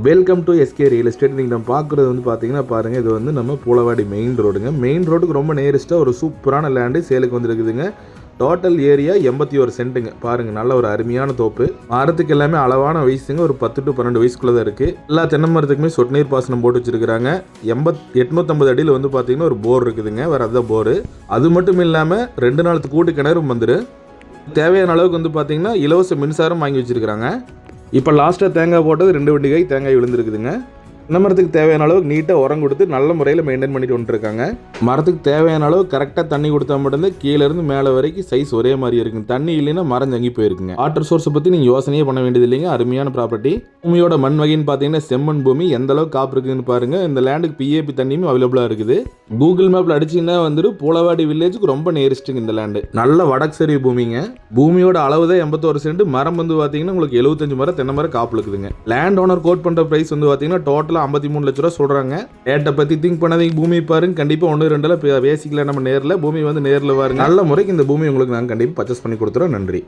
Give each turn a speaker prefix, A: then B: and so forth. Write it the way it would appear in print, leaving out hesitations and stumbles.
A: Welcome to SK real estate. நீங்கள் நம்ம பார்க்குறது வந்து பார்த்தீங்கன்னா பாருங்கள், இது வந்து நம்ம பூளவாடி மெயின் ரோடுங்க. மெயின் ரோடுக்கு ரொம்ப நியரஸ்ட்டாக ஒரு சூப்பரான லேண்டு சேலுக்கு வந்துருக்குதுங்க. Total area 81 சென்ட்டுங்க. பாருங்கள், நல்ல ஒரு அருமையான தோப்பு. மரத்துக்கு எல்லாமே அளவான வயசுங்க, ஒரு 10 to 12 வயசுக்குள்ளே தான் இருக்குது. எல்லா தென்னை மரத்துக்குமே சொட்டு நீர் பாசனம் போட்டு வச்சுருக்காங்க. 850 அடியில் வந்து பார்த்தீங்கன்னா ஒரு போர் இருக்குதுங்க. வேறு அதுதான் போரு. அது மட்டும் இல்லாமல் 2 நாளுக்கு கூட்டு கிணறும் வந்துடும். தேவையான அளவுக்கு வந்து பார்த்தீங்கன்னா இலவச மின்சாரம் வாங்கி வச்சுருக்காங்க. இப்போ லாஸ்ட்டாக தேங்காய் போட்டது 2 வண்டி காய் தேங்காய் விழுந்துருக்குதுங்க. மரத்துக்கு தேவையான அளவுக்கு நீட்டாக உரம் கொடுத்து நல்ல முறையில் மெயின்டைன் பண்ணிட்டு வந்துருக்காங்க. மரத்துக்கு தேவையான அளவு கரெக்டாக தண்ணி கொடுத்தா மட்டும்தான் கீழேருந்து மேலே வரைக்கும் சைஸ் ஒரே மாதிரி இருக்குங்க. தண்ணி இல்லைன்னா மரம் தங்கி போயிருக்குங்க. வாட்டர் சோர்ஸை பற்றி நீங்கள் யோசனையே பண்ண வேண்டியது இல்லைங்க. அருமையான ப்ராப்பர்ட்டி. பூமியோட மண் வகைன்னு பார்த்தீங்கன்னா செம்மண் பூமி. எந்த அளவுக்கு காப்பு இருக்குதுன்னு பாருங்கள். இந்த லேண்டுக்கு பிஏபி தண்ணியும் அவைலபிளாக இருக்குது. கூகுள் மேப்பில் அடிச்சிங்கன்னா வந்துட்டு பூளவாடி வில்லேஜுக்கு ரொம்ப நியரஸ்ட்டுங்க இந்த லேண்டு. நல்ல வடக்கு பூமிங்க. பூமியோட அளவு தான் 81 சென்ட். மரம் வந்து பார்த்தீங்கன்னா உங்களுக்கு 75 மரம் தென்னை மரம் காப்பு இருக்குதுங்க. லேண்ட் ஓனர் கோட் பண்ணுற ப்ரைஸ் வந்து பார்த்தீங்கன்னா டோட்டல் 53 லட்ச ரூபா சொல்றாங்க. ரேட்டை பத்தி திங்க் பண்ணாதீங்க. பூமி பாருங்க, கண்டிப்பா 1-2 பேசிக்கல. நம்ம நேரில் பூமி வந்து நேரில் பாருங்க. நல்ல முறைக்கு இந்த பூமி உங்களுக்கு நாங்கள் கண்டிப்பாக பர்ச்சேஸ் பண்ணி கொடுத்துறோம். நன்றி.